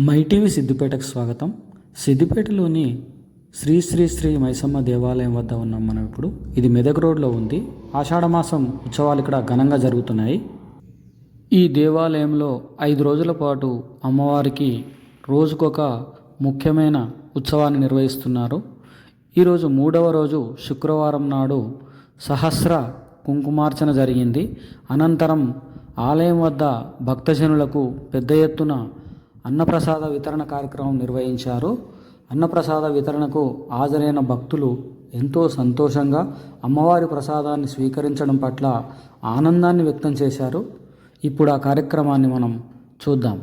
My TV సిద్దిపేటకు స్వాగతం. సిద్దిపేటలోని శ్రీ శ్రీ శ్రీ మైసమ్మ దేవాలయం వద్ద ఉన్నాం మనం ఇప్పుడు. ఇది మెదక్ రోడ్లో ఉంది. ఆషాఢమాసం ఉత్సవాలు ఇక్కడ ఘనంగా జరుగుతున్నాయి. ఈ దేవాలయంలో 5 రోజుల పాటు అమ్మవారికి రోజుకొక ముఖ్యమైన ఉత్సవాన్ని నిర్వహిస్తున్నారు. ఈరోజు 3వ రోజు శుక్రవారం నాడు సహస్ర కుంకుమార్చన జరిగింది. అనంతరం ఆలయం వద్ద భక్తజనులకు పెద్ద ఎత్తున అన్నప్రసాద వితరణ కార్యక్రమం నిర్వహించారు. అన్నప్రసాద వితరణకు హాజరైన భక్తులు ఎంతో సంతోషంగా అమ్మవారి ప్రసాదాన్ని స్వీకరించడం పట్ల ఆనందాన్ని వ్యక్తం చేశారు. ఇప్పుడు ఆ కార్యక్రమాన్ని మనం చూద్దాం.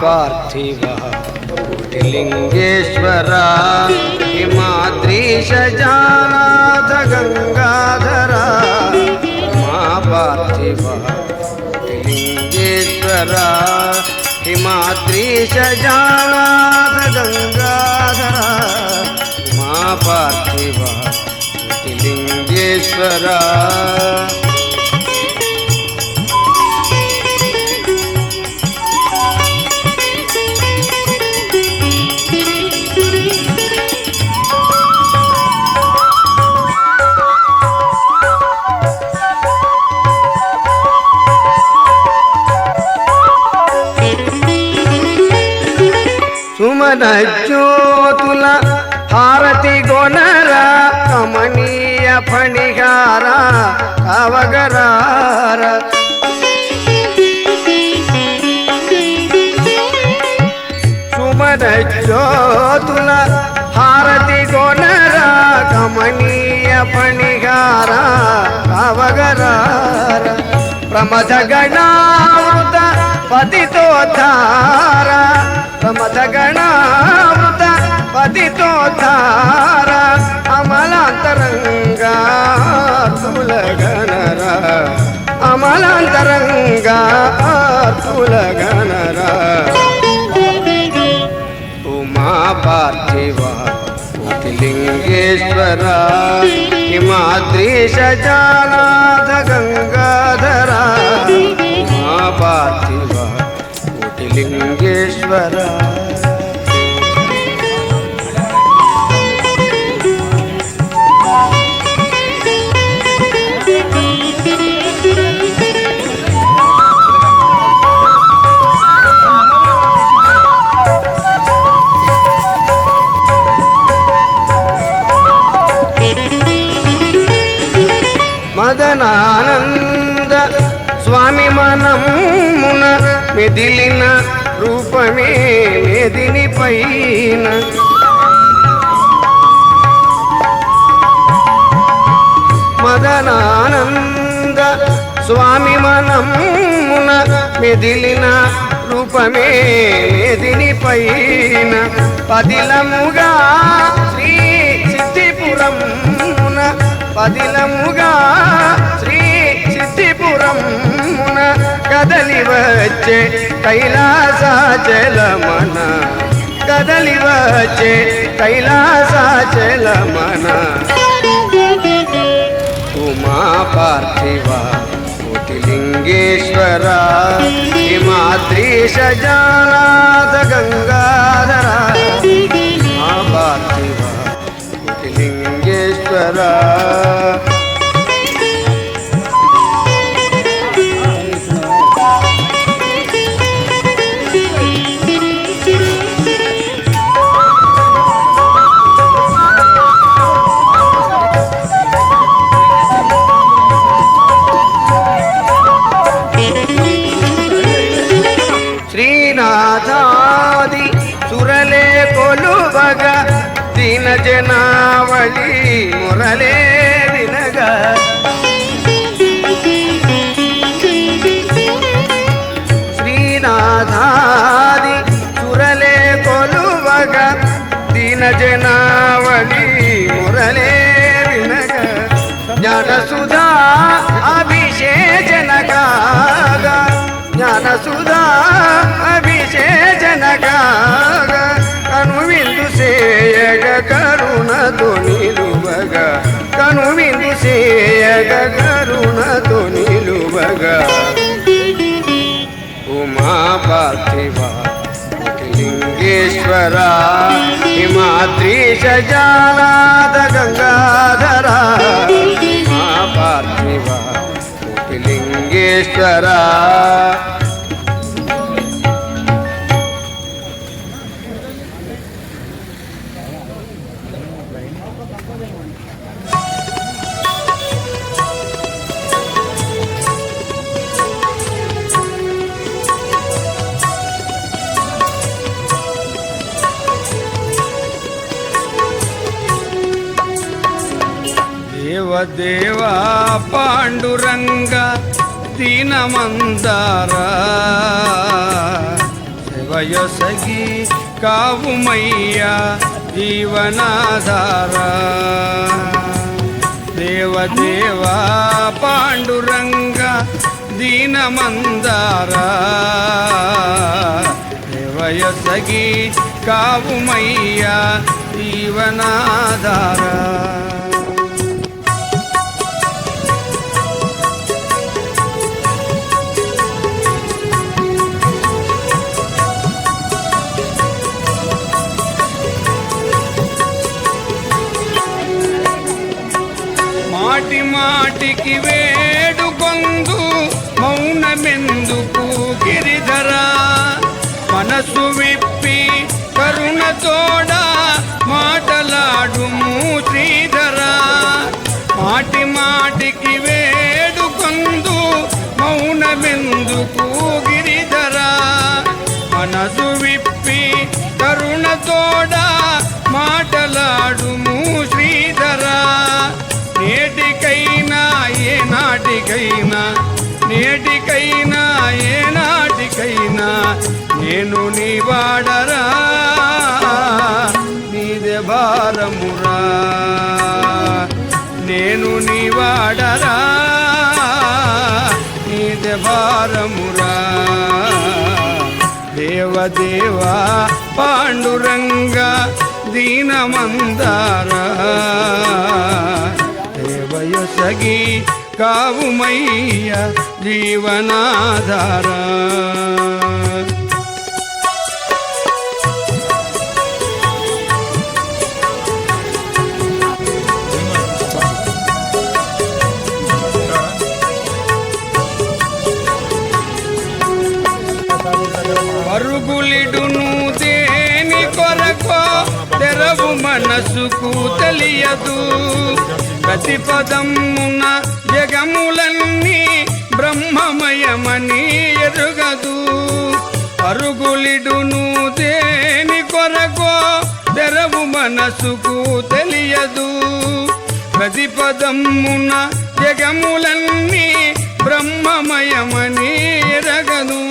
पार्थिव कोटिलिंगेश्वर हिमाद्रीश जानाथ गंगाधर मा पार्थिव कोटिलिंगेश्वर हिमाद्रीश जानाथ गंगाधर मा पार्थिव कोटिलिंगेश्वर ज्योतुल हारति गोनर कमनीय फणिगार अवगरार सुमन ज्योतुल हारति गोनर कमनीय फणिगार अवगरार प्रमथ गणावृत पतितोद्धार प्रमथ गणावृत पतितोद्धार अमलांतरंगा तुलगनर अमलांतरंगा तुलगनर उमा पार्थिव कोटिलिंगेश्वर हिमाद्रीश जानाथ गंगाधर उमा पार्थिव कोटिलिंगेश्वर మదనానంద స్వామి మనమున మెదిలిన రూపమే మెదిని పైన మదనానంద స్వామి మనమున మెదిలిన రూపమే మెదిని పైన పదిలముగా శ్రీ సిద్ధిపురమున పదిలముగా శ్రీ సిద్ధిపురమున కదలి వచ్చే కైలాసాచలమన కదలి వచ్చే కైలాసాచలమన ఉమా పార్థివ కోటిలింగేశ్వర హిమాద్రీశ జానాథ గంగాధర ఉమా పార్థివ కోటిలింగేశ్వర శ్రీనాథాది సురల కొలువగా దీన జనావళి మురళే వినగా శ్రీనాథాది సురలే కొలువగా దీన జనావళి మురళే వినగా జ్ఞానసుధా అభిషేచనగా జ్ఞానసుధా అభిషేచనగా కను విందు సేయగ కరుణతో నిలువగా కను విందు సేయగ కరుణతో నిలువగా ఉమా పార్థివ లింగేశ్వర హిమాద్రీశ జానాద గంగాధర ఉమా పార్థివ లింగేశ్వర దేవదేవా పాండురంగ దీనమందారా శివయసగి కావుమయ్యా జీవనాధారా దేవదేవా పాండురంగ దీనమందారా శివయసగి కావుమయ్యా జీవనాధారా మాటి మాటికి వేడుకొందు మౌనమెందుకు గిరిధరా మనసు విప్పి కరుణతోడా మాటలాడుము శ్రీధరా మాటి మాటికి వేడుకొందు మౌనమెందుకు గిరిధరా మనసు విప్పి కరుణతోడా మాటలాడుము శ్రీధరా నేటికైనా ఏ నాటికైనా నేటికైనా ఏ నాటికైనా నేను నీ వాడరా నీదే భారమురా నేను నీ వాడరా నీదే భారమురా దేవదేవా పాండురంగ దీనమందారా దేవయసగి కావుమయ్య జీవనాధారా పరుగులిడును దేని కొరకో తెరవు మనసుకు తెలియదు ప్రతిపదమున జగములన్నీ బ్రహ్మమయమని ఎరుగదు పరుగులిడును దేని కొరకో తెరవు మనసుకు తెలియదు ప్రతిపదమున జగములన్నీ బ్రహ్మమయమని ఎరగదు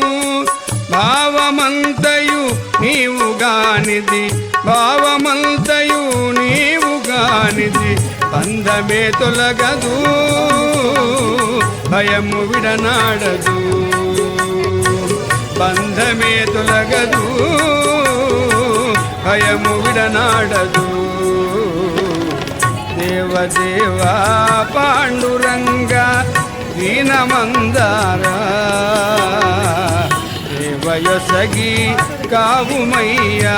భావమంతయు నీవుగానిది భావమంతయు నీవుగానిది బంధమే తొలగదు భయము విడనాడదు బంధమే తొలగదు భయము విడనాడదు దేవదేవా పాండురంగ దీనమందారా దేవయసగి కావుమయ్యా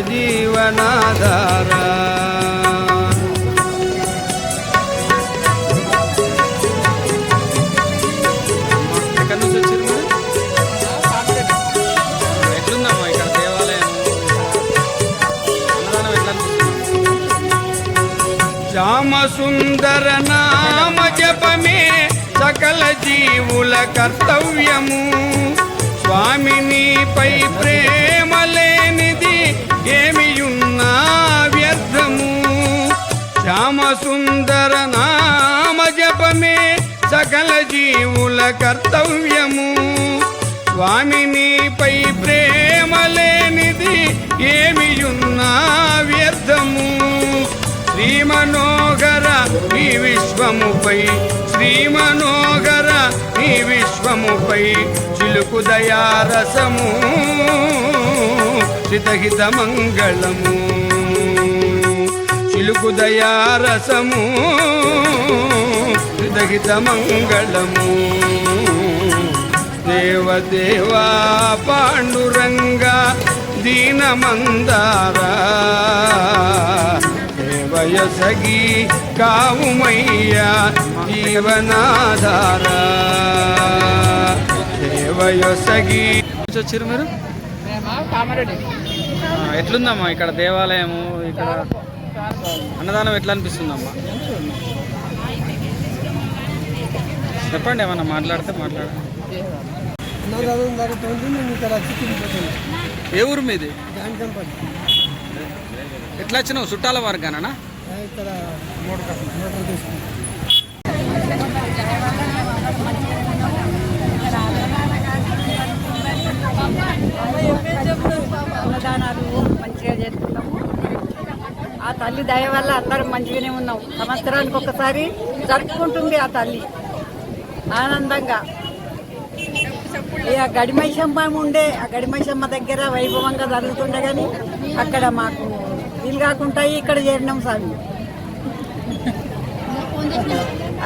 జీవనాధారా ఎక్కడి నుంచి వచ్చారు ఎట్లుందమ్మా ఇక్కడ దేవాలయం శ్యామ సుందర నామ జపమే సకల జీవుల కర్తవ్యము స్వామినిపై ప్రేమ లేనిది ఏమియున్న శ్యామసుందర నామ జపమే సకల జీవుల కర్తవ్యము. స్వామి నీపై ప్రేమ లేనిది ఏమియున్నా వ్యర్థము. శ్రీ మనోహర నీ విశ్వముపై, శ్రీ మనోహర నీ విశ్వముపై చిలుకు దయారసము హితహిత మంగళము. చిలుకు దయారసము హితహిత మంగళము. దేవదేవా పాండురంగా దీనమందారా దేవయసగి కావుమయ్యా జీవనాధారా. దేవయసగి వచ్చారు మీరు? ఎట్లుందమ్మా ఇక్కడ దేవాలయము, ఇక్కడ అన్నదానం ఎట్లా అనిపిస్తుందమ్మా? చెప్పండి, ఏమన్నా మాట్లాడితే మాట్లాడండి. అన్నదానం జరుగుతుంది. మేము ఇక్కడ వచ్చి తిరిగిపోతున్నాం. ఏ ఊరు మీది? జాంకంపల్లి. ఎట్లా వచ్చినావు? చుట్టాల వర్గానా? ఇక్కడ మోటార్ తీసుకుంటాం. అన్నదానాలు మంచిగా చేస్తున్నాము. ఆ తల్లి దయ వల్ల అందరం మంచిగానే ఉన్నాం. సంవత్సరానికి ఒకసారి జరుపుకుంటుంది ఆ తల్లి ఆనందంగా. ఇక గడిమైషమ్మ ఉండే, ఆ గడిమైషమ్మ దగ్గర వైభవంగా జరుగుతుండే కానీ అక్కడ మాకు వీలు కాకుండా ఇక్కడ చేరినాం స్వామి.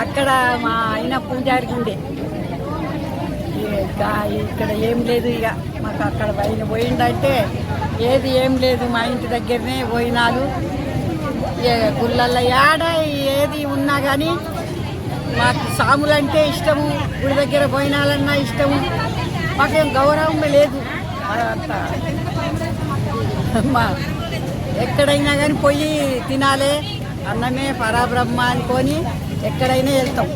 అక్కడ మా ఆయన పూజారికి ఉండే. ఇక్కడ ఏం లేదు, ఇక మాకు అక్కడ పోయిందంటే ఏది ఏం లేదు. మా ఇంటి దగ్గరనే పోయినాలు గుళ్ళల్లో ఏడ ఏది ఉన్నా కానీ మాకు సాములంటే ఇష్టము, గుడి దగ్గర పోయినాలన్నా ఇష్టము. మాకేం గౌరవం లేదు. అంత మా ఎక్కడైనా కానీ పోయి తినాలి, అన్నమే పరాబ్రహ్మ అనుకొని ఎక్కడైనా వెళ్తాం.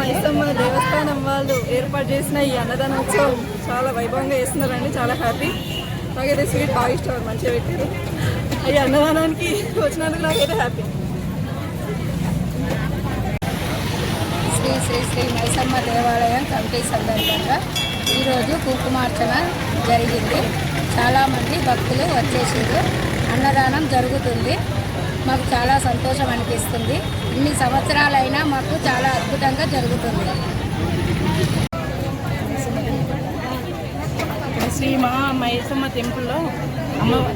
మైసమ్మ దేవస్థానం వాళ్ళు ఏర్పాటు చేసిన ఈ అన్నదాన ఉత్సవం చాలా వైభవంగా చేస్తున్నారండి. చాలా హ్యాపీ. నాకైతే స్వీట్ బాగా ఇష్టం, మంచిగా పెట్టారు. ఈ అన్నదానానికి వచ్చినందుకు నాకైతే హ్యాపీ. శ్రీ శ్రీ శ్రీ మైసమ్మ దేవాలయం కమిటీ సందర్భంగా ఈరోజు కుంకుమార్చన జరిగింది. చాలామంది భక్తులు వచ్చేసారు. అన్నదానం జరుగుతుంది. మాకు చాలా సంతోషం అనిపిస్తుంది. ఇన్ని సంవత్సరాలైనా మాకు చాలా అద్భుతంగా జరుగుతుంది. శ్రీ మైసమ్మ టెంపుల్లో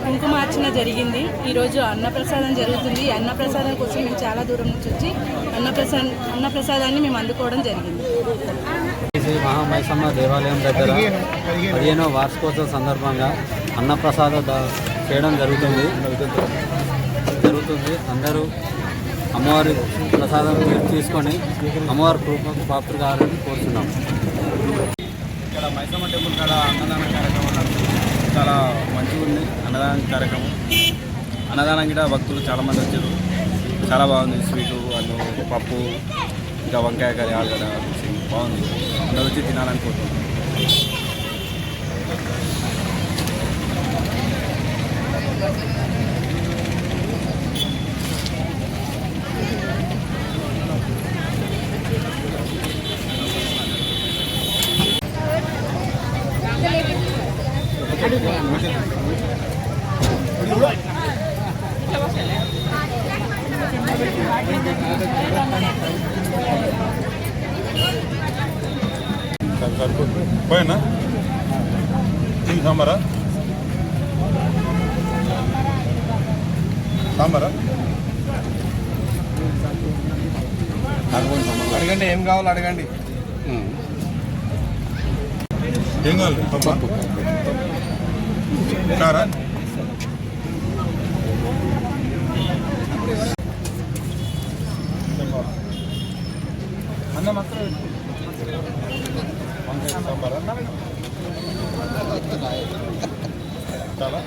కుంకుమార్చన జరిగింది. ఈరోజు అన్నప్రసాదం జరుగుతుంది. ఈ అన్నప్రసాదం కోసం మేము చాలా దూరం నుంచి వచ్చి అన్నప్రసాదాన్ని మేము అందుకోవడం జరిగింది. శ్రీ మహామైసమ్మ దేవాలయం దగ్గర 15వ వార్షికోత్సవ సందర్భంగా అన్నప్రసాద చేయడం జరుగుతుంది. అందరూ అమ్మవారి ప్రసాదం తీసుకొని అమ్మవారి కృపకు పాత్ర కావాలని కోరుతున్నాం. ఇక్కడ మైసమ్మ టెంపుల్ కాడ అన్నదాన కార్యక్రమం నడుస్తుంది. చాలా మంచిగా ఉంది అన్నదాన కార్యక్రమం. అన్నదానం కూడా భక్తులు చాలామంది వచ్చారు. చాలా బాగుంది. స్వీటు వాళ్ళు పప్పు, ఇంకా వంకాయ కర్రీ, ఆలుగడ్డ బాగుంది. అందరూ వచ్చి తినాలని కోరుతున్నాం. పోయినా సాంబారా సాంబారా అడగండి, ఏం కావాలో అడగండి. ఏం కావాలి? పప్పు కారా అన్న మాత్రం వంకాయ సాంబారా చాలా